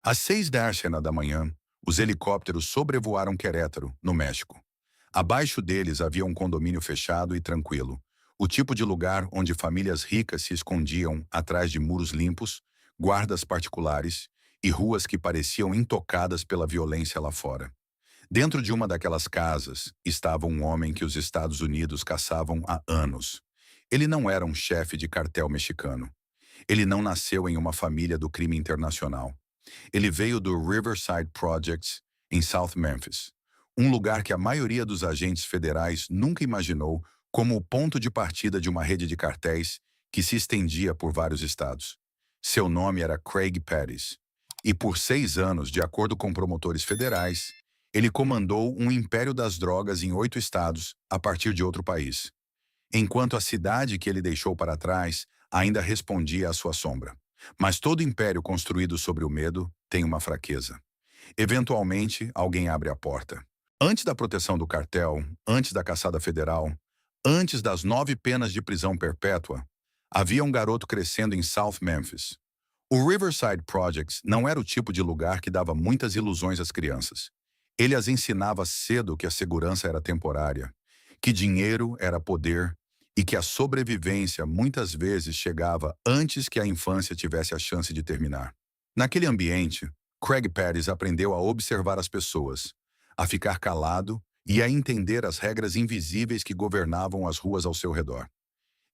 Às 6h da manhã, os helicópteros sobrevoaram Querétaro, no México. Abaixo deles havia um condomínio fechado e tranquilo, o tipo de lugar onde famílias ricas se escondiam atrás de muros limpos, guardas particulares e ruas que pareciam intocadas pela violência lá fora. Dentro de uma daquelas casas estava um homem que os Estados Unidos caçavam há anos. Ele não era um chefe de cartel mexicano. Ele não nasceu em uma família do crime internacional. Ele veio do Riverside Projects, em South Memphis, um lugar que a maioria dos agentes federais nunca imaginou como o ponto de partida de uma rede de cartéis que se estendia por vários estados. Seu nome era Craig Pettis, e por 6 anos, de acordo com promotores federais, ele comandou um império das drogas em 8 estados a partir de outro país, enquanto a cidade que ele deixou para trás ainda respondia à sua sombra. Mas todo império construído sobre o medo tem uma fraqueza. Eventualmente, alguém abre a porta. Antes da proteção do cartel, antes da caçada federal, antes das 9 penas de prisão perpétua, havia um garoto crescendo em South Memphis. O Riverside Projects não era o tipo de lugar que dava muitas ilusões às crianças. Ele as ensinava cedo que a segurança era temporária, que dinheiro era poder e que a sobrevivência muitas vezes chegava antes que a infância tivesse a chance de terminar. Naquele ambiente, Craig Pettis aprendeu a observar as pessoas, a ficar calado e a entender as regras invisíveis que governavam as ruas ao seu redor.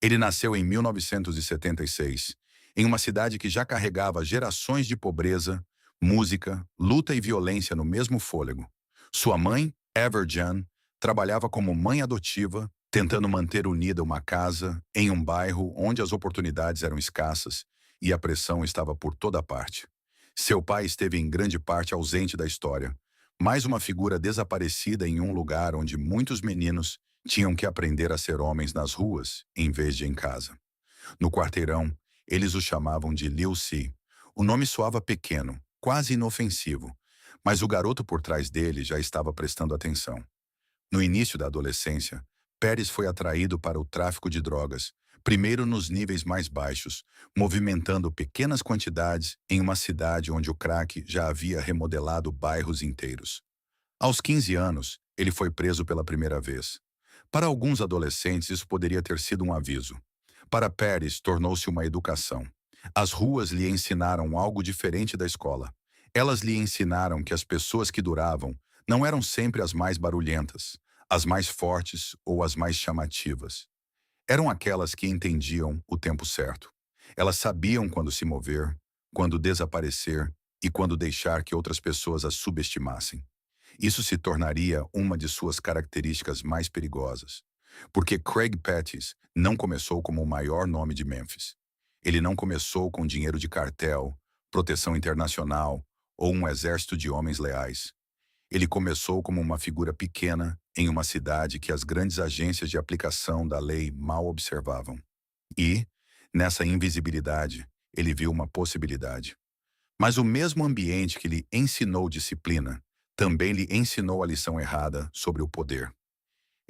Ele nasceu em 1976, em uma cidade que já carregava gerações de pobreza, música, luta e violência no mesmo fôlego. Sua mãe, Everjan, trabalhava como mãe adotiva, tentando manter unida uma casa em um bairro onde as oportunidades eram escassas e a pressão estava por toda parte. Seu pai esteve em grande parte ausente da história, mais uma figura desaparecida em um lugar onde muitos meninos tinham que aprender a ser homens nas ruas, em vez de em casa. No quarteirão, eles o chamavam de Lil C. O nome soava pequeno, quase inofensivo, mas o garoto por trás dele já estava prestando atenção. No início da adolescência, Pérez foi atraído para o tráfico de drogas, primeiro nos níveis mais baixos, movimentando pequenas quantidades em uma cidade onde o crack já havia remodelado bairros inteiros. Aos 15 anos, ele foi preso pela primeira vez. Para alguns adolescentes, isso poderia ter sido um aviso. Para Pérez, tornou-se uma educação. As ruas lhe ensinaram algo diferente da escola. Elas lhe ensinaram que as pessoas que duravam não eram sempre as mais barulhentas, as mais fortes ou as mais chamativas. Eram aquelas que entendiam o tempo certo. Elas sabiam quando se mover, quando desaparecer e quando deixar que outras pessoas as subestimassem. Isso se tornaria uma de suas características mais perigosas. Porque Craig Pettis não começou como o maior nome de Memphis. Ele não começou com dinheiro de cartel, proteção internacional ou um exército de homens leais. Ele começou como uma figura pequena em uma cidade que as grandes agências de aplicação da lei mal observavam. E, nessa invisibilidade, ele viu uma possibilidade. Mas o mesmo ambiente que lhe ensinou disciplina também lhe ensinou a lição errada sobre o poder.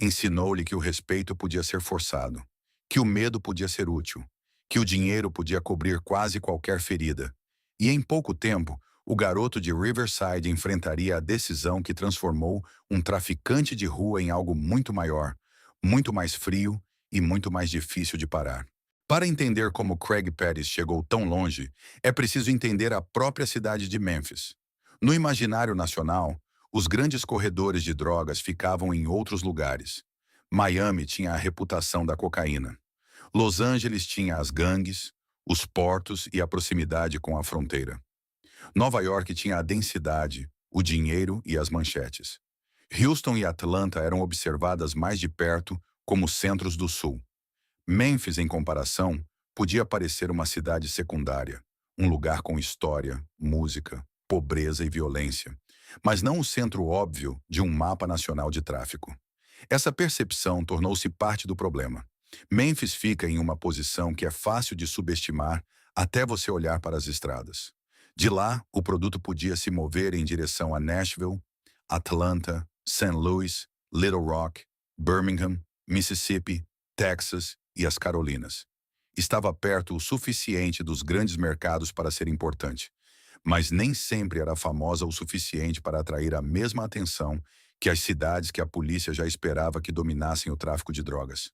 Ensinou-lhe que o respeito podia ser forçado, que o medo podia ser útil, que o dinheiro podia cobrir quase qualquer ferida. E em pouco tempo, o garoto de Riverside enfrentaria a decisão que transformou um traficante de rua em algo muito maior, muito mais frio e muito mais difícil de parar. Para entender como Craig Pettis chegou tão longe, é preciso entender a própria cidade de Memphis. No imaginário nacional, os grandes corredores de drogas ficavam em outros lugares. Miami tinha a reputação da cocaína. Los Angeles tinha as gangues, os portos e a proximidade com a fronteira. Nova York tinha a densidade, o dinheiro e as manchetes. Houston e Atlanta eram observadas mais de perto como centros do sul. Memphis, em comparação, podia parecer uma cidade secundária, um lugar com história, música, pobreza e violência, mas não o centro óbvio de um mapa nacional de tráfico. Essa percepção tornou-se parte do problema. Memphis fica em uma posição que é fácil de subestimar até você olhar para as estradas. De lá, o produto podia se mover em direção a Nashville, Atlanta, St. Louis, Little Rock, Birmingham, Mississippi, Texas e as Carolinas. Estava perto o suficiente dos grandes mercados para ser importante, mas nem sempre era famosa o suficiente para atrair a mesma atenção que as cidades que a polícia já esperava que dominassem o tráfico de drogas.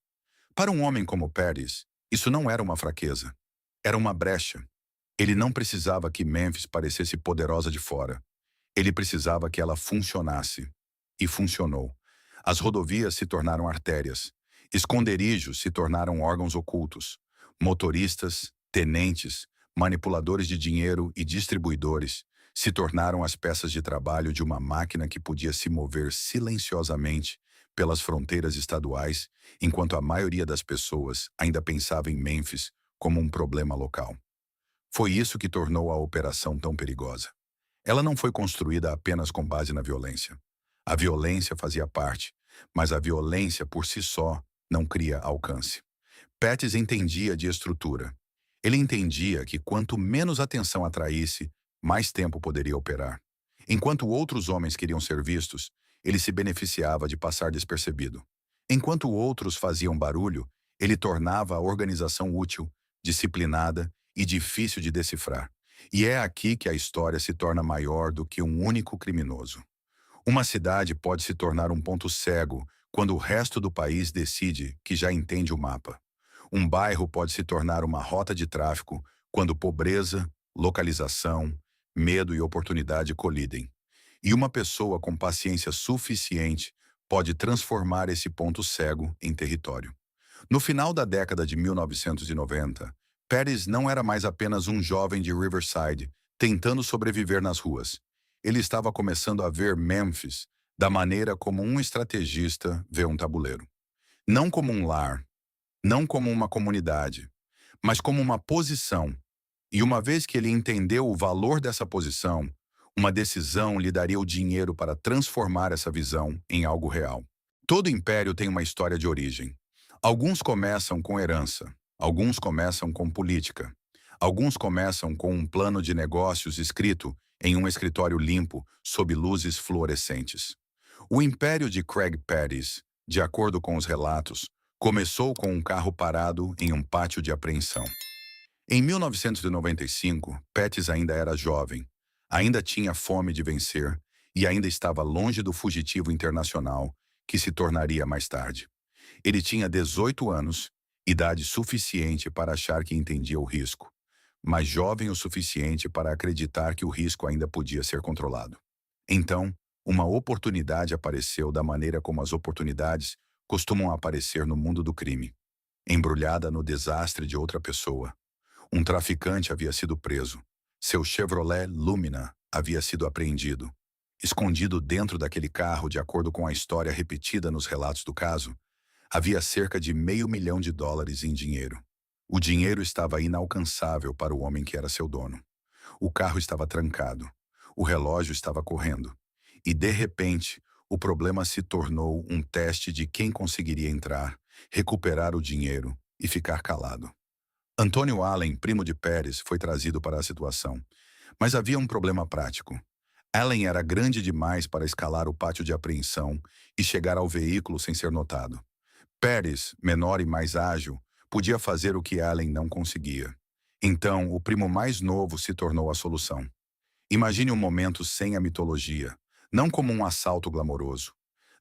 Para um homem como Pérez, isso não era uma fraqueza. Era uma brecha. Ele não precisava que Memphis parecesse poderosa de fora. Ele precisava que ela funcionasse. E funcionou. As rodovias se tornaram artérias. Esconderijos se tornaram órgãos ocultos. Motoristas, tenentes, manipuladores de dinheiro e distribuidores se tornaram as peças de trabalho de uma máquina que podia se mover silenciosamente pelas fronteiras estaduais, enquanto a maioria das pessoas ainda pensava em Memphis como um problema local. Foi isso que tornou a operação tão perigosa. Ela não foi construída apenas com base na violência. A violência fazia parte, mas a violência por si só não cria alcance. Pettis entendia de estrutura. Ele entendia que quanto menos atenção atraísse, mais tempo poderia operar. Enquanto outros homens queriam ser vistos, ele se beneficiava de passar despercebido. Enquanto outros faziam barulho, ele tornava a organização útil, disciplinada e difícil de decifrar. E é aqui que a história se torna maior do que um único criminoso. Uma cidade pode se tornar um ponto cego quando o resto do país decide que já entende o mapa. Um bairro pode se tornar uma rota de tráfico quando pobreza, localização, medo e oportunidade colidem. E uma pessoa com paciência suficiente pode transformar esse ponto cego em território. No final da década de 1990, Pérez não era mais apenas um jovem de Riverside tentando sobreviver nas ruas. Ele estava começando a ver Memphis da maneira como um estrategista vê um tabuleiro. Não como um lar, não como uma comunidade, mas como uma posição. E uma vez que ele entendeu o valor dessa posição, uma decisão lhe daria o dinheiro para transformar essa visão em algo real. Todo império tem uma história de origem. Alguns começam com herança, alguns começam com política, alguns começam com um plano de negócios escrito em um escritório limpo sob luzes fluorescentes. O império de Craig Pettis, de acordo com os relatos, começou com um carro parado em um pátio de apreensão. Em 1995, Pettis ainda era jovem, ainda tinha fome de vencer e ainda estava longe do fugitivo internacional que se tornaria mais tarde. Ele tinha 18 anos, idade suficiente para achar que entendia o risco, mas jovem o suficiente para acreditar que o risco ainda podia ser controlado. Então, uma oportunidade apareceu da maneira como as oportunidades costumam aparecer no mundo do crime, embrulhada no desastre de outra pessoa. Um traficante havia sido preso. Seu Chevrolet Lumina havia sido apreendido. Escondido dentro daquele carro, de acordo com a história repetida nos relatos do caso, havia cerca de $500 mil em dinheiro. O dinheiro estava inalcançável para o homem que era seu dono. O carro estava trancado. O relógio estava correndo. E, de repente, o problema se tornou um teste de quem conseguiria entrar, recuperar o dinheiro e ficar calado. Antônio Allen, primo de Pérez, foi trazido para a situação. Mas havia um problema prático. Allen era grande demais para escalar o pátio de apreensão e chegar ao veículo sem ser notado. Pérez, menor e mais ágil, podia fazer o que Allen não conseguia. Então, o primo mais novo se tornou a solução. Imagine um momento sem a mitologia, não como um assalto glamouroso,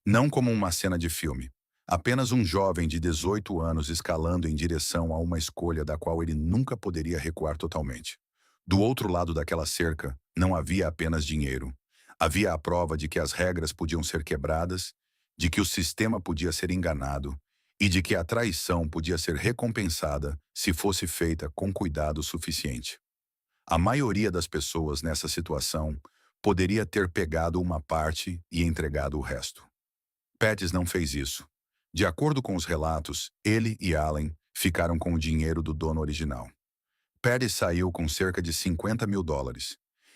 não como uma cena de filme. Apenas um jovem de 18 anos escalando em direção a uma escolha da qual ele nunca poderia recuar totalmente. Do outro lado daquela cerca, não havia apenas dinheiro. Havia a prova de que as regras podiam ser quebradas, de que o sistema podia ser enganado e de que a traição podia ser recompensada se fosse feita com cuidado suficiente. A maioria das pessoas nessa situação poderia ter pegado uma parte e entregado o resto. Pettis não fez isso. De acordo com os relatos, ele e Allen ficaram com o dinheiro do dono original. Pettis saiu com cerca de $50 mil.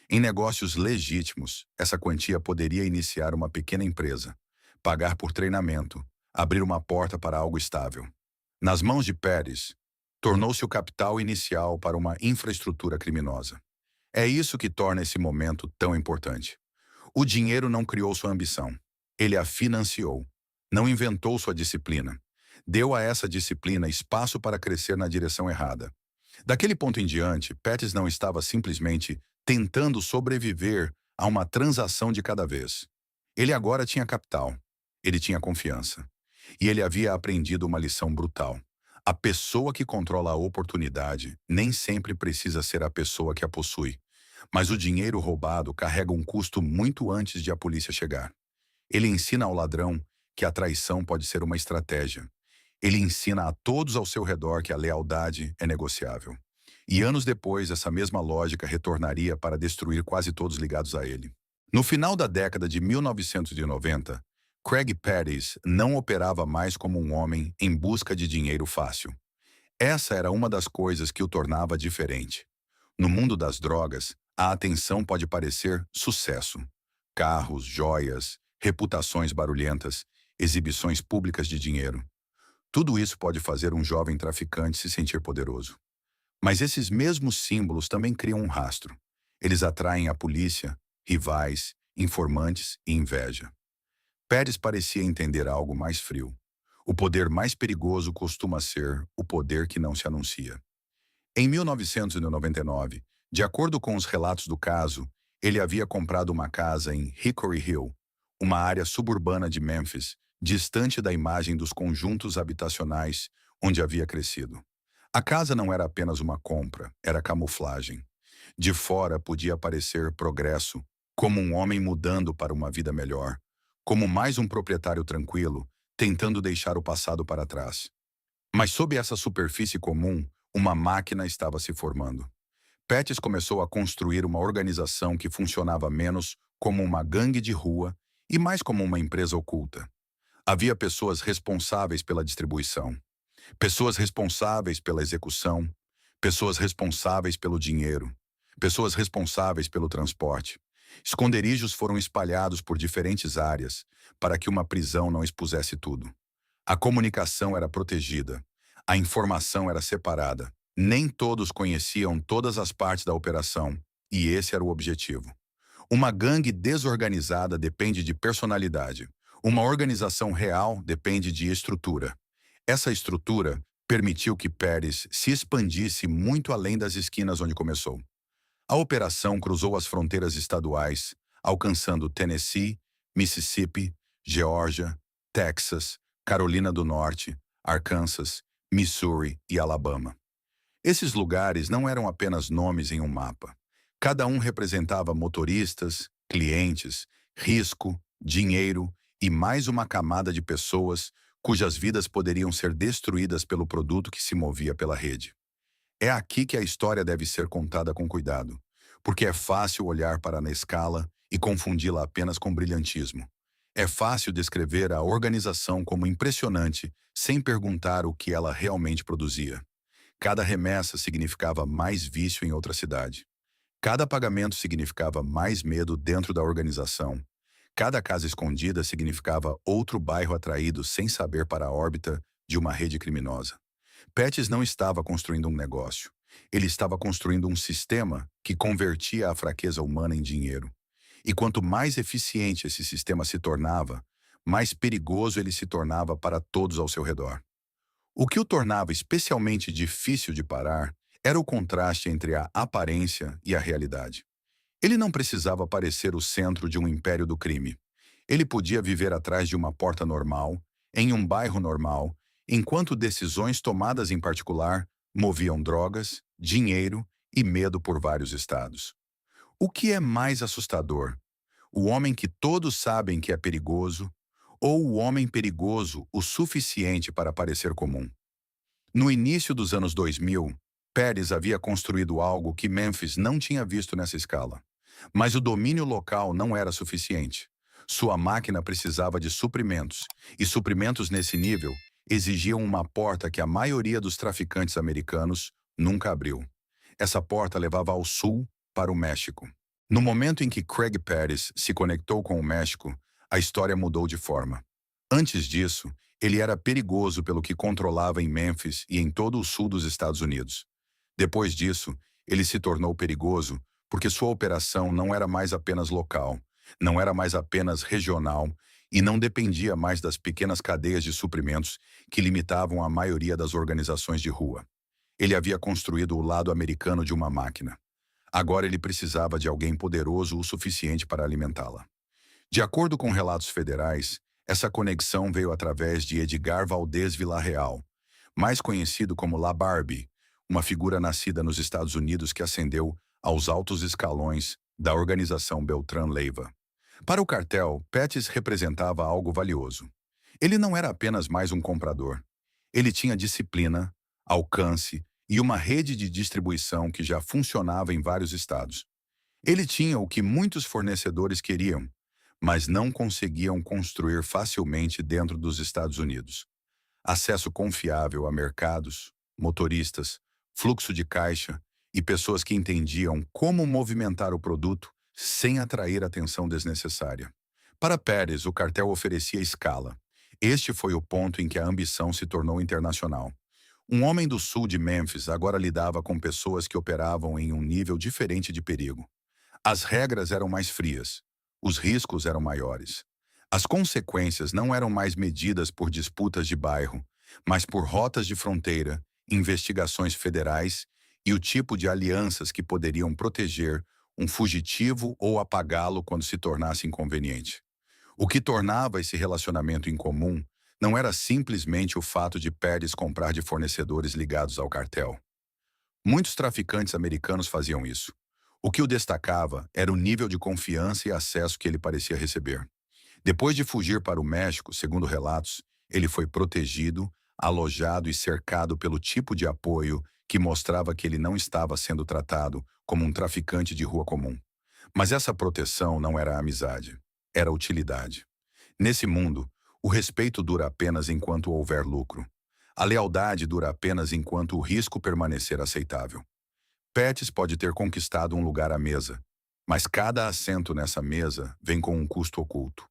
Em negócios legítimos, essa quantia poderia iniciar uma pequena empresa, pagar por treinamento, abrir uma porta para algo estável. Nas mãos de Pettis, tornou-se o capital inicial para uma infraestrutura criminosa. É isso que torna esse momento tão importante. O dinheiro não criou sua ambição. Ele a financiou. Não inventou sua disciplina. Deu a essa disciplina espaço para crescer na direção errada. Daquele ponto em diante, Pettis não estava simplesmente tentando sobreviver a uma transação de cada vez. Ele agora tinha capital, ele tinha confiança, e ele havia aprendido uma lição brutal. A pessoa que controla a oportunidade nem sempre precisa ser a pessoa que a possui, mas o dinheiro roubado carrega um custo muito antes de a polícia chegar. Ele ensina ao ladrão que a traição pode ser uma estratégia. Ele ensina a todos ao seu redor que a lealdade é negociável. E anos depois, essa mesma lógica retornaria para destruir quase todos ligados a ele. No final da década de 1990, Craig Pettis não operava mais como um homem em busca de dinheiro fácil. Essa era uma das coisas que o tornava diferente. No mundo das drogas, a atenção pode parecer sucesso. Carros, joias, reputações barulhentas, exibições públicas de dinheiro. Tudo isso pode fazer um jovem traficante se sentir poderoso. Mas esses mesmos símbolos também criam um rastro. Eles atraem a polícia, rivais, informantes e inveja. Pérez parecia entender algo mais frio. O poder mais perigoso costuma ser o poder que não se anuncia. Em 1999, de acordo com os relatos do caso, ele havia comprado uma casa em Hickory Hill, uma área suburbana de Memphis, distante da imagem dos conjuntos habitacionais onde havia crescido. A casa não era apenas uma compra, era camuflagem. De fora podia parecer progresso, como um homem mudando para uma vida melhor, como mais um proprietário tranquilo, tentando deixar o passado para trás. Mas sob essa superfície comum, uma máquina estava se formando. Pettis começou a construir uma organização que funcionava menos como uma gangue de rua e mais como uma empresa oculta. Havia pessoas responsáveis pela distribuição, pessoas responsáveis pela execução, pessoas responsáveis pelo dinheiro, pessoas responsáveis pelo transporte. Esconderijos foram espalhados por diferentes áreas para que uma prisão não expusesse tudo. A comunicação era protegida, a informação era separada. Nem todos conheciam todas as partes da operação, e esse era o objetivo. Uma gangue desorganizada depende de personalidade. Uma organização real depende de estrutura. Essa estrutura permitiu que Pérez se expandisse muito além das esquinas onde começou. A operação cruzou as fronteiras estaduais, alcançando Tennessee, Mississippi, Geórgia, Texas, Carolina do Norte, Arkansas, Missouri e Alabama. Esses lugares não eram apenas nomes em um mapa. Cada um representava motoristas, clientes, risco, dinheiro e mais uma camada de pessoas cujas vidas poderiam ser destruídas pelo produto que se movia pela rede. É aqui que a história deve ser contada com cuidado, porque é fácil olhar para a escala e confundi-la apenas com brilhantismo. É fácil descrever a organização como impressionante sem perguntar o que ela realmente produzia. Cada remessa significava mais vício em outra cidade. Cada pagamento significava mais medo dentro da organização. Cada casa escondida significava outro bairro atraído sem saber para a órbita de uma rede criminosa. Pettis não estava construindo um negócio. Ele estava construindo um sistema que convertia a fraqueza humana em dinheiro. E quanto mais eficiente esse sistema se tornava, mais perigoso ele se tornava para todos ao seu redor. O que o tornava especialmente difícil de parar era o contraste entre a aparência e a realidade. Ele não precisava parecer o centro de um império do crime. Ele podia viver atrás de uma porta normal, em um bairro normal, enquanto decisões tomadas em particular moviam drogas, dinheiro e medo por vários estados. O que é mais assustador? O homem que todos sabem que é perigoso ou o homem perigoso o suficiente para parecer comum? No início dos anos 2000, Pérez havia construído algo que Memphis não tinha visto nessa escala. Mas o domínio local não era suficiente. Sua máquina precisava de suprimentos, e suprimentos nesse nível exigiam uma porta que a maioria dos traficantes americanos nunca abriu. Essa porta levava ao sul, para o México. No momento em que Craig Pettis se conectou com o México, a história mudou de forma. Antes disso, ele era perigoso pelo que controlava em Memphis e em todo o sul dos Estados Unidos. Depois disso, ele se tornou perigoso porque sua operação não era mais apenas local, não era mais apenas regional e não dependia mais das pequenas cadeias de suprimentos que limitavam a maioria das organizações de rua. Ele havia construído o lado americano de uma máquina. Agora ele precisava de alguém poderoso o suficiente para alimentá-la. De acordo com relatos federais, essa conexão veio através de Edgar Valdez Villarreal, mais conhecido como La Barbie, uma figura nascida nos Estados Unidos que ascendeu aos altos escalões da organização Beltrán Leiva. Para o cartel, Pettis representava algo valioso. Ele não era apenas mais um comprador. Ele tinha disciplina, alcance e uma rede de distribuição que já funcionava em vários estados. Ele tinha o que muitos fornecedores queriam, mas não conseguiam construir facilmente dentro dos Estados Unidos: acesso confiável a mercados, motoristas, fluxo de caixa e pessoas que entendiam como movimentar o produto sem atrair atenção desnecessária. Para Pérez, o cartel oferecia escala. Este foi o ponto em que a ambição se tornou internacional. Um homem do sul de Memphis agora lidava com pessoas que operavam em um nível diferente de perigo. As regras eram mais frias, os riscos eram maiores. As consequências não eram mais medidas por disputas de bairro, mas por rotas de fronteira, investigações federais e o tipo de alianças que poderiam proteger um fugitivo ou apagá-lo quando se tornasse inconveniente. O que tornava esse relacionamento incomum não era simplesmente o fato de Pérez comprar de fornecedores ligados ao cartel. Muitos traficantes americanos faziam isso. O que o destacava era o nível de confiança e acesso que ele parecia receber. Depois de fugir para o México, segundo relatos, ele foi protegido, alojado e cercado pelo tipo de apoio que mostrava que ele não estava sendo tratado como um traficante de rua comum. Mas essa proteção não era amizade, era utilidade. Nesse mundo, o respeito dura apenas enquanto houver lucro. A lealdade dura apenas enquanto o risco permanecer aceitável. Pettis pode ter conquistado um lugar à mesa, mas cada assento nessa mesa vem com um custo oculto.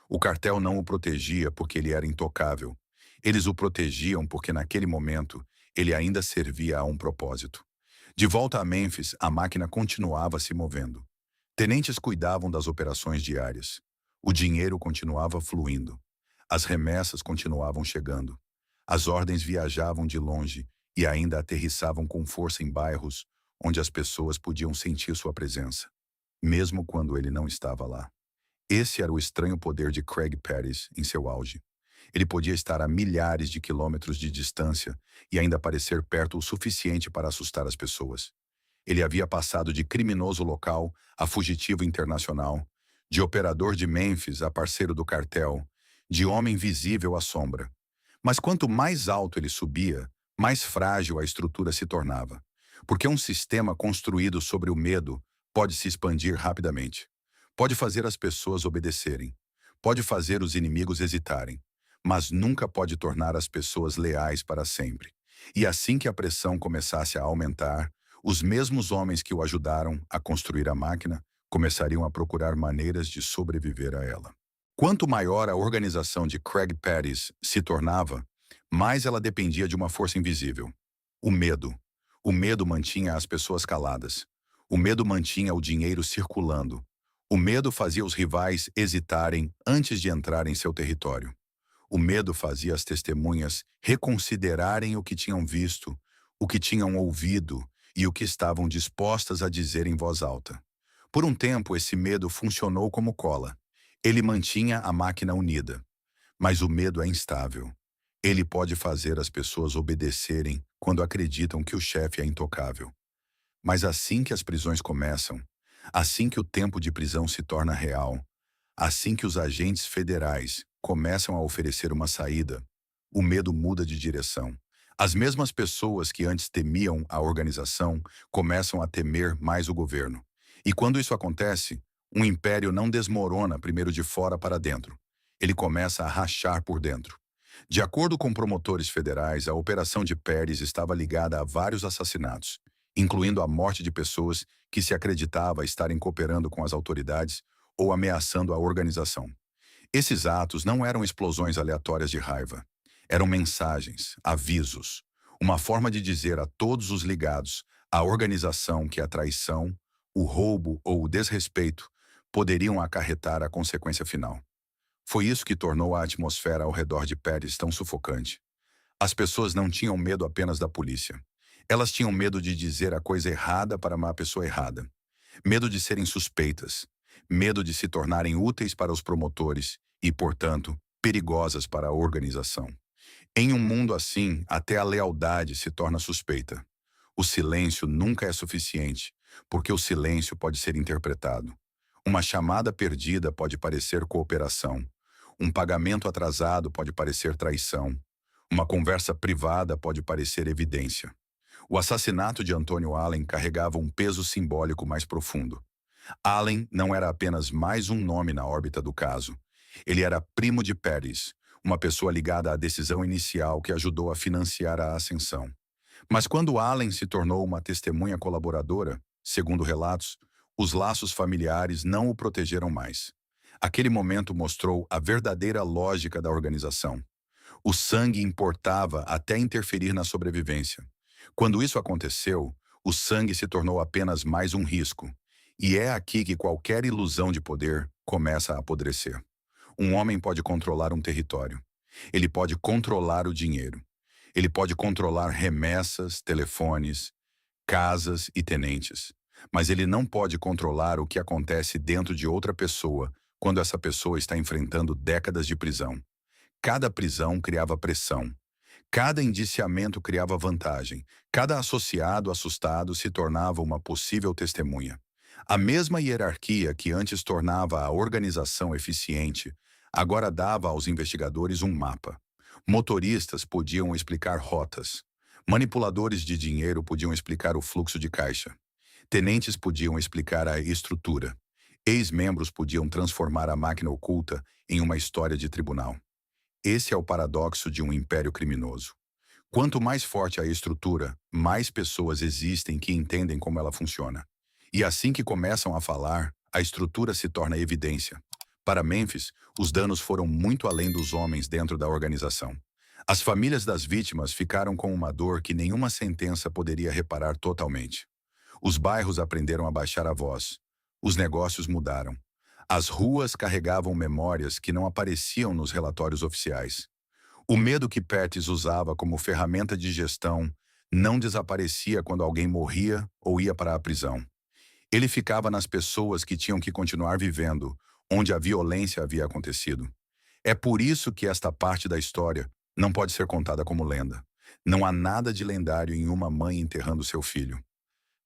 O cartel não o protegia porque ele era intocável. Eles o protegiam porque naquele momento ele ainda servia a um propósito. De volta a Memphis, a máquina continuava se movendo. Tenentes cuidavam das operações diárias. O dinheiro continuava fluindo. As remessas continuavam chegando. As ordens viajavam de longe e ainda aterrissavam com força em bairros onde as pessoas podiam sentir sua presença, mesmo quando ele não estava lá. Esse era o estranho poder de Craig Pettis em seu auge. Ele podia estar a milhares de quilômetros de distância e ainda parecer perto o suficiente para assustar as pessoas. Ele havia passado de criminoso local a fugitivo internacional, de operador de Memphis a parceiro do cartel, de homem visível à sombra. Mas quanto mais alto ele subia, mais frágil a estrutura se tornava. Porque um sistema construído sobre o medo pode se expandir rapidamente. Pode fazer as pessoas obedecerem. Pode fazer os inimigos hesitarem. Mas nunca pode tornar as pessoas leais para sempre. E assim que a pressão começasse a aumentar, os mesmos homens que o ajudaram a construir a máquina começariam a procurar maneiras de sobreviver a ela. Quanto maior a organização de Craig Pettis se tornava, mais ela dependia de uma força invisível: o medo. O medo mantinha as pessoas caladas. O medo mantinha o dinheiro circulando. O medo fazia os rivais hesitarem antes de entrar em seu território. O medo fazia as testemunhas reconsiderarem o que tinham visto, o que tinham ouvido e o que estavam dispostas a dizer em voz alta. Por um tempo, esse medo funcionou como cola. Ele mantinha a máquina unida. Mas o medo é instável. Ele pode fazer as pessoas obedecerem quando acreditam que o chefe é intocável. Mas assim que as prisões começam, assim que o tempo de prisão se torna real, assim que os agentes federais começam a oferecer uma saída, o medo muda de direção. As mesmas pessoas que antes temiam a organização começam a temer mais o governo. E quando isso acontece, um império não desmorona primeiro de fora para dentro. Ele começa a rachar por dentro. De acordo com promotores federais, a operação de Pérez estava ligada a vários assassinatos, incluindo a morte de pessoas que se acreditava estarem cooperando com as autoridades ou ameaçando a organização. Esses atos não eram explosões aleatórias de raiva. Eram mensagens, avisos, uma forma de dizer a todos os ligados à organização que a traição, o roubo ou o desrespeito poderiam acarretar a consequência final. Foi isso que tornou a atmosfera ao redor de Pérez tão sufocante. As pessoas não tinham medo apenas da polícia. Elas tinham medo de dizer a coisa errada para uma pessoa errada, medo de serem suspeitas, medo de se tornarem úteis para os promotores e, portanto, perigosas para a organização. Em um mundo assim, até a lealdade se torna suspeita. O silêncio nunca é suficiente, porque o silêncio pode ser interpretado. Uma chamada perdida pode parecer cooperação. Um pagamento atrasado pode parecer traição. Uma conversa privada pode parecer evidência. O assassinato de Antônio Allen carregava um peso simbólico mais profundo. Allen não era apenas mais um nome na órbita do caso. Ele era primo de Pérez, uma pessoa ligada à decisão inicial que ajudou a financiar a ascensão. Mas quando Allen se tornou uma testemunha colaboradora, segundo relatos, os laços familiares não o protegeram mais. Aquele momento mostrou a verdadeira lógica da organização. O sangue importava até interferir na sobrevivência. Quando isso aconteceu, o sangue se tornou apenas mais um risco. E é aqui que qualquer ilusão de poder começa a apodrecer. Um homem pode controlar um território. Ele pode controlar o dinheiro. Ele pode controlar remessas, telefones, casas e tenentes. Mas ele não pode controlar o que acontece dentro de outra pessoa quando essa pessoa está enfrentando décadas de prisão. Cada prisão criava pressão. Cada indiciamento criava vantagem. Cada associado assustado se tornava uma possível testemunha. A mesma hierarquia que antes tornava a organização eficiente, agora dava aos investigadores um mapa. Motoristas podiam explicar rotas. Manipuladores de dinheiro podiam explicar o fluxo de caixa. Tenentes podiam explicar a estrutura. Ex-membros podiam transformar a máquina oculta em uma história de tribunal. Esse é o paradoxo de um império criminoso. Quanto mais forte a estrutura, mais pessoas existem que entendem como ela funciona. E assim que começam a falar, a estrutura se torna evidência. Para Memphis, os danos foram muito além dos homens dentro da organização. As famílias das vítimas ficaram com uma dor que nenhuma sentença poderia reparar totalmente. Os bairros aprenderam a baixar a voz. Os negócios mudaram. As ruas carregavam memórias que não apareciam nos relatórios oficiais. O medo que Pettis usava como ferramenta de gestão não desaparecia quando alguém morria ou ia para a prisão. Ele ficava nas pessoas que tinham que continuar vivendo, onde a violência havia acontecido. É por isso que esta parte da história não pode ser contada como lenda. Não há nada de lendário em uma mãe enterrando seu filho.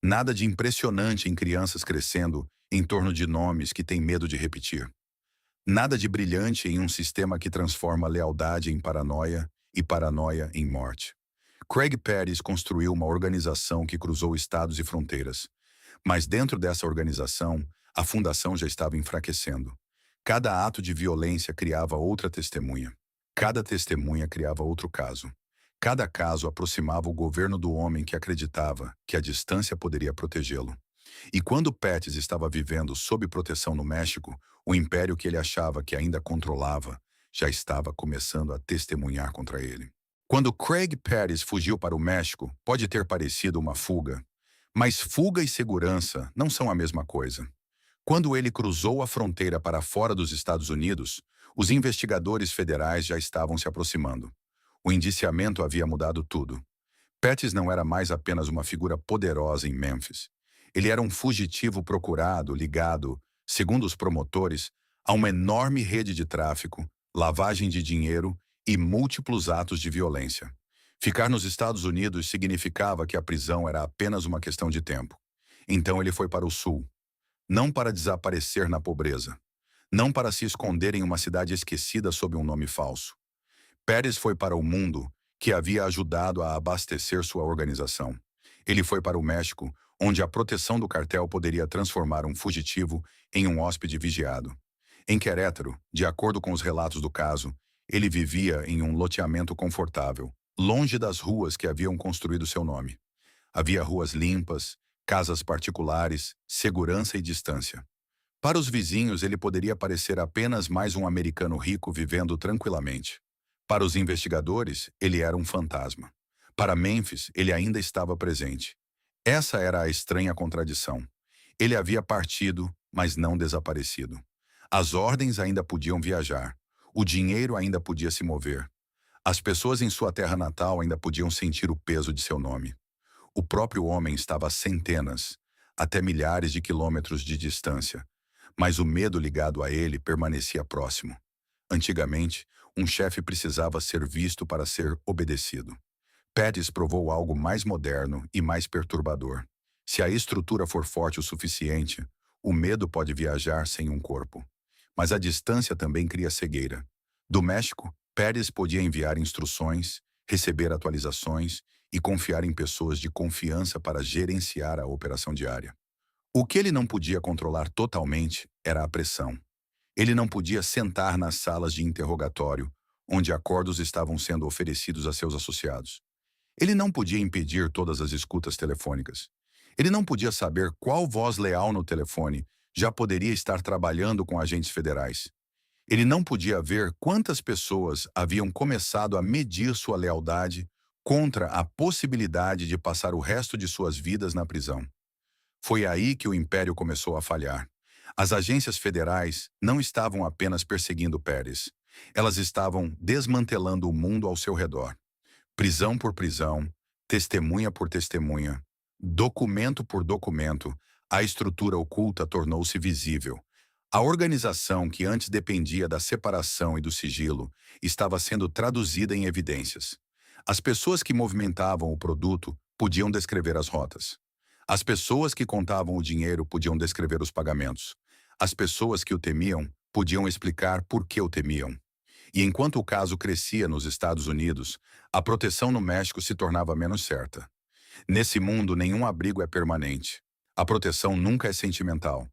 Nada de impressionante em crianças crescendo em torno de nomes que têm medo de repetir. Nada de brilhante em um sistema que transforma lealdade em paranoia e paranoia em morte. Craig Pettis construiu uma organização que cruzou estados e fronteiras. Mas dentro dessa organização, a fundação já estava enfraquecendo. Cada ato de violência criava outra testemunha. Cada testemunha criava outro caso. Cada caso aproximava o governo do homem que acreditava que a distância poderia protegê-lo. E quando Pettis estava vivendo sob proteção no México, o império que ele achava que ainda controlava já estava começando a testemunhar contra ele. Quando Craig Pettis fugiu para o México, pode ter parecido uma fuga, mas fuga e segurança não são a mesma coisa. Quando ele cruzou a fronteira para fora dos Estados Unidos, os investigadores federais já estavam se aproximando. O indiciamento havia mudado tudo. Pettis não era mais apenas uma figura poderosa em Memphis. Ele era um fugitivo procurado, ligado, segundo os promotores, a uma enorme rede de tráfico, lavagem de dinheiro e múltiplos atos de violência. Ficar nos Estados Unidos significava que a prisão era apenas uma questão de tempo. Então ele foi para o sul. Não para desaparecer na pobreza. Não para se esconder em uma cidade esquecida sob um nome falso. Pérez foi para o mundo, que havia ajudado a abastecer sua organização. Ele foi para o México, onde a proteção do cartel poderia transformar um fugitivo em um hóspede vigiado. Em Querétaro, de acordo com os relatos do caso, ele vivia em um loteamento confortável, longe das ruas que haviam construído seu nome. Havia ruas limpas, casas particulares, segurança e distância. Para os vizinhos, ele poderia parecer apenas mais um americano rico vivendo tranquilamente. Para os investigadores, ele era um fantasma. Para Memphis, ele ainda estava presente. Essa era a estranha contradição. Ele havia partido, mas não desaparecido. As ordens ainda podiam viajar. O dinheiro ainda podia se mover. As pessoas em sua terra natal ainda podiam sentir o peso de seu nome. O próprio homem estava a centenas, até milhares de quilômetros de distância, mas o medo ligado a ele permanecia próximo. Antigamente, um chefe precisava ser visto para ser obedecido. Pettis provou algo mais moderno e mais perturbador. Se a estrutura for forte o suficiente, o medo pode viajar sem um corpo. Mas a distância também cria cegueira. Do México, Pettis podia enviar instruções, receber atualizações e confiar em pessoas de confiança para gerenciar a operação diária. O que ele não podia controlar totalmente era a pressão. Ele não podia sentar nas salas de interrogatório, onde acordos estavam sendo oferecidos a seus associados. Ele não podia impedir todas as escutas telefônicas. Ele não podia saber qual voz leal no telefone já poderia estar trabalhando com agentes federais. Ele não podia ver quantas pessoas haviam começado a medir sua lealdade contra a possibilidade de passar o resto de suas vidas na prisão. Foi aí que o império começou a falhar. As agências federais não estavam apenas perseguindo Pérez. Elas estavam desmantelando o mundo ao seu redor. Prisão por prisão, testemunha por testemunha, documento por documento, a estrutura oculta tornou-se visível. A organização que antes dependia da separação e do sigilo estava sendo traduzida em evidências. As pessoas que movimentavam o produto podiam descrever as rotas. As pessoas que contavam o dinheiro podiam descrever os pagamentos. As pessoas que o temiam podiam explicar por que o temiam. E enquanto o caso crescia nos Estados Unidos, a proteção no México se tornava menos certa. Nesse mundo, nenhum abrigo é permanente. A proteção nunca é sentimental.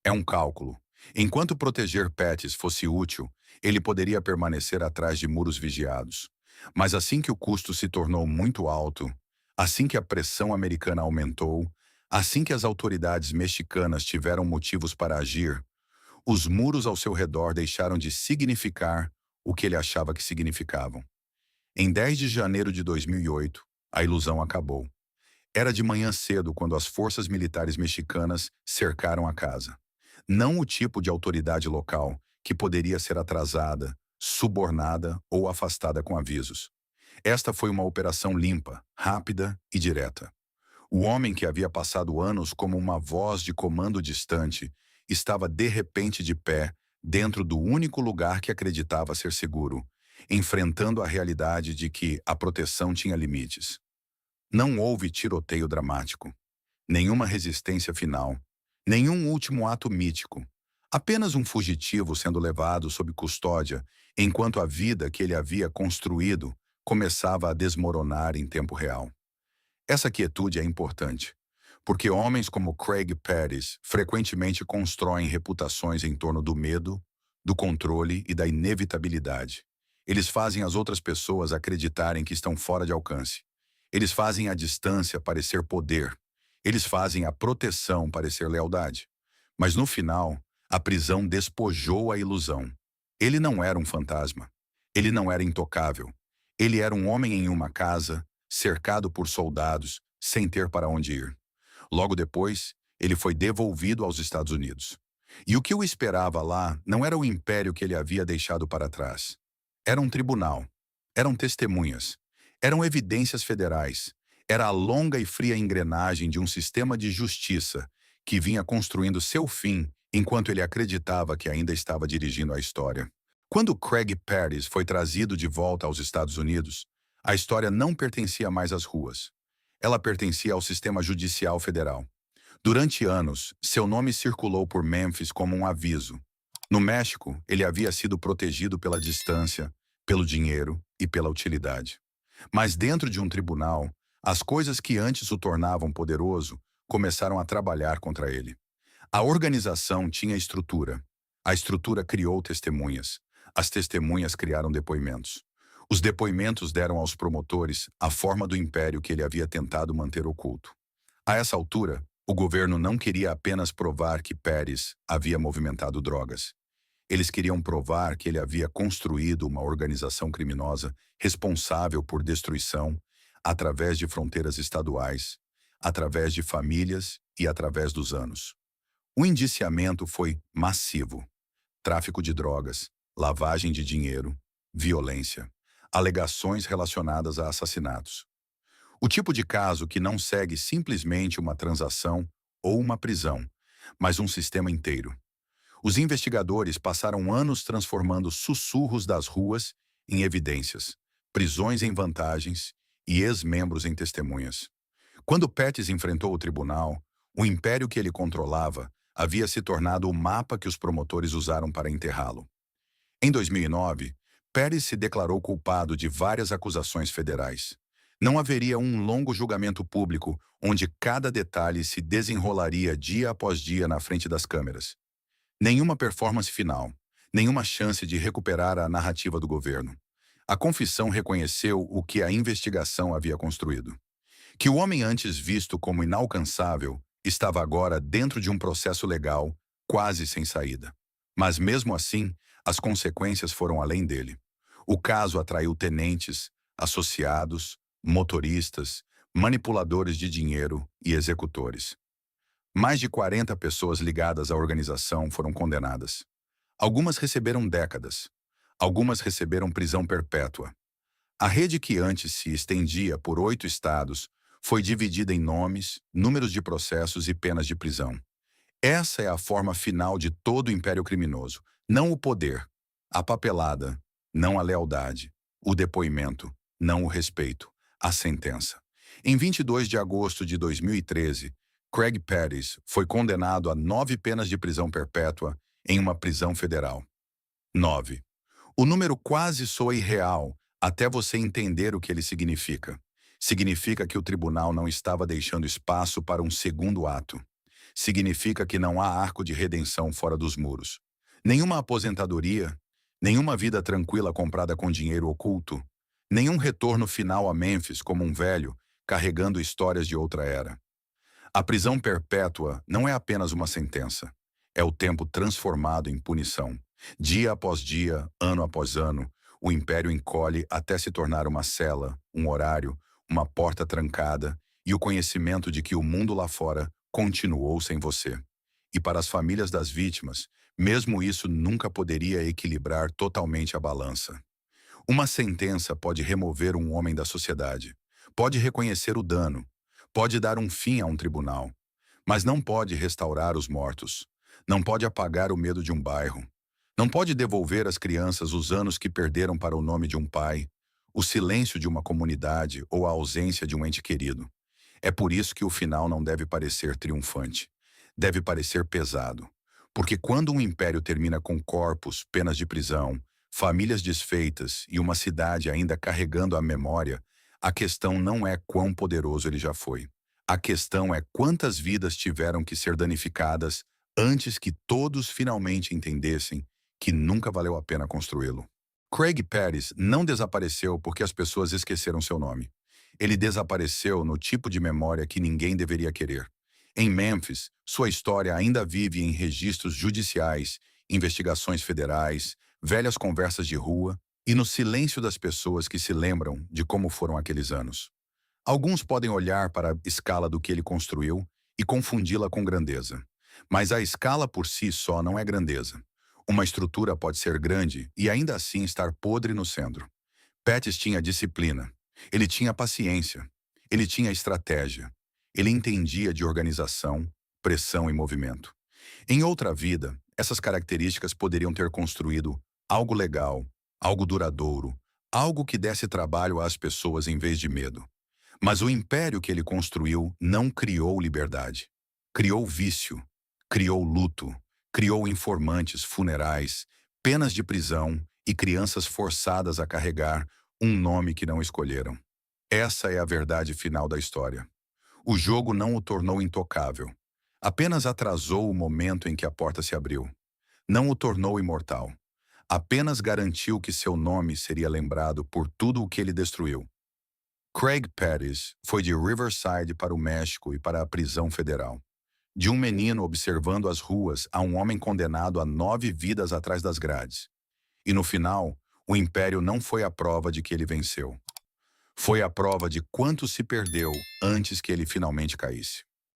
É um cálculo. Enquanto proteger Pettis fosse útil, ele poderia permanecer atrás de muros vigiados. Mas assim que o custo se tornou muito alto, assim que a pressão americana aumentou, assim que as autoridades mexicanas tiveram motivos para agir, os muros ao seu redor deixaram de significar o que ele achava que significavam. Em 10 de janeiro de 2008, a ilusão acabou. Era de manhã cedo quando as forças militares mexicanas cercaram a casa. Não o tipo de autoridade local que poderia ser atrasada, subornada ou afastada com avisos. Esta foi uma operação limpa, rápida e direta. O homem que havia passado anos como uma voz de comando distante estava de repente de pé dentro do único lugar que acreditava ser seguro, enfrentando a realidade de que a proteção tinha limites. Não houve tiroteio dramático, nenhuma resistência final, nenhum último ato mítico. Apenas um fugitivo sendo levado sob custódia, enquanto a vida que ele havia construído começava a desmoronar em tempo real. Essa quietude é importante, porque homens como Craig Pettis frequentemente constroem reputações em torno do medo, do controle e da inevitabilidade. Eles fazem as outras pessoas acreditarem que estão fora de alcance. Eles fazem a distância parecer poder. Eles fazem a proteção parecer lealdade. Mas no final, a prisão despojou a ilusão. Ele não era um fantasma. Ele não era intocável. Ele era um homem em uma casa, cercado por soldados, sem ter para onde ir. Logo depois, ele foi devolvido aos Estados Unidos. E o que o esperava lá não era o império que ele havia deixado para trás. Era um tribunal. Eram testemunhas. Eram evidências federais. Era a longa e fria engrenagem de um sistema de justiça que vinha construindo seu fim enquanto ele acreditava que ainda estava dirigindo a história. Quando Craig Pettis foi trazido de volta aos Estados Unidos, a história não pertencia mais às ruas. Ela pertencia ao sistema judicial federal. Durante anos, seu nome circulou por Memphis como um aviso. No México, ele havia sido protegido pela distância, pelo dinheiro e pela utilidade. Mas dentro de um tribunal, as coisas que antes o tornavam poderoso começaram a trabalhar contra ele. A organização tinha estrutura. A estrutura criou testemunhas. As testemunhas criaram depoimentos. Os depoimentos deram aos promotores a forma do império que ele havia tentado manter oculto. A essa altura, o governo não queria apenas provar que Pérez havia movimentado drogas. Eles queriam provar que ele havia construído uma organização criminosa responsável por destruição através de fronteiras estaduais, através de famílias e através dos anos. O indiciamento foi massivo. Tráfico de drogas, lavagem de dinheiro, violência, alegações relacionadas a assassinatos. O tipo de caso que não segue simplesmente uma transação ou uma prisão, mas um sistema inteiro. Os investigadores passaram anos transformando sussurros das ruas em evidências, prisões em vantagens e ex-membros em testemunhas. Quando Pettis enfrentou o tribunal, o império que ele controlava havia se tornado o mapa que os promotores usaram para enterrá-lo. Em 2009, Pettis se declarou culpado de várias acusações federais. Não haveria um longo julgamento público onde cada detalhe se desenrolaria dia após dia na frente das câmeras. Nenhuma performance final, nenhuma chance de recuperar a narrativa do governo. A confissão reconheceu o que a investigação havia construído. Que o homem antes visto como inalcançável estava agora dentro de um processo legal quase sem saída. Mas mesmo assim, as consequências foram além dele. O caso atraiu tenentes, associados, motoristas, manipuladores de dinheiro e executores. Mais de 40 pessoas ligadas à organização foram condenadas. Algumas receberam décadas. Algumas receberam prisão perpétua. A rede que antes se estendia por 8 estados foi dividida em nomes, números de processos e penas de prisão. Essa é a forma final de todo o império criminoso. Não o poder, a papelada, não a lealdade, o depoimento, não o respeito, a sentença. Em 22 de agosto de 2013, Craig Pettis foi condenado a 9 penas de prisão perpétua em uma prisão federal. 9. O número quase soa irreal até você entender o que ele significa. Significa que o tribunal não estava deixando espaço para um segundo ato. Significa que não há arco de redenção fora dos muros. Nenhuma aposentadoria, nenhuma vida tranquila comprada com dinheiro oculto, nenhum retorno final a Memphis como um velho carregando histórias de outra era. A prisão perpétua não é apenas uma sentença. É o tempo transformado em punição. Dia após dia, ano após ano, o império encolhe até se tornar uma cela, um horário, uma porta trancada e o conhecimento de que o mundo lá fora continuou sem você. E para as famílias das vítimas, mesmo isso nunca poderia equilibrar totalmente a balança. Uma sentença pode remover um homem da sociedade, pode reconhecer o dano, pode dar um fim a um tribunal, mas não pode restaurar os mortos, não pode apagar o medo de um bairro, não pode devolver às crianças os anos que perderam para o nome de um pai, o silêncio de uma comunidade ou a ausência de um ente querido. É por isso que o final não deve parecer triunfante. Deve parecer pesado. Porque quando um império termina com corpos, penas de prisão, famílias desfeitas e uma cidade ainda carregando a memória, a questão não é quão poderoso ele já foi. A questão é quantas vidas tiveram que ser danificadas antes que todos finalmente entendessem que nunca valeu a pena construí-lo. Craig Pettis não desapareceu porque as pessoas esqueceram seu nome. Ele desapareceu no tipo de memória que ninguém deveria querer. Em Memphis, sua história ainda vive em registros judiciais, investigações federais, velhas conversas de rua e no silêncio das pessoas que se lembram de como foram aqueles anos. Alguns podem olhar para a escala do que ele construiu e confundi-la com grandeza. Mas a escala por si só não é grandeza. Uma estrutura pode ser grande e ainda assim estar podre no centro. Pettis tinha disciplina. Ele tinha paciência. Ele tinha estratégia. Ele entendia de organização, pressão e movimento. Em outra vida, essas características poderiam ter construído algo legal, algo duradouro, algo que desse trabalho às pessoas em vez de medo. Mas o império que ele construiu não criou liberdade. Criou vício, criou luto, criou informantes, funerais, penas de prisão e crianças forçadas a carregar um nome que não escolheram. Essa é a verdade final da história. O jogo não o tornou intocável. Apenas atrasou o momento em que a porta se abriu. Não o tornou imortal. Apenas garantiu que seu nome seria lembrado por tudo o que ele destruiu. Craig Pettis foi de Riverside para o México e para a prisão federal. De um menino observando as ruas a um homem condenado a 9 vidas atrás das grades. E no final, o império não foi a prova de que ele venceu. Foi a prova de quanto se perdeu antes que ele finalmente caísse.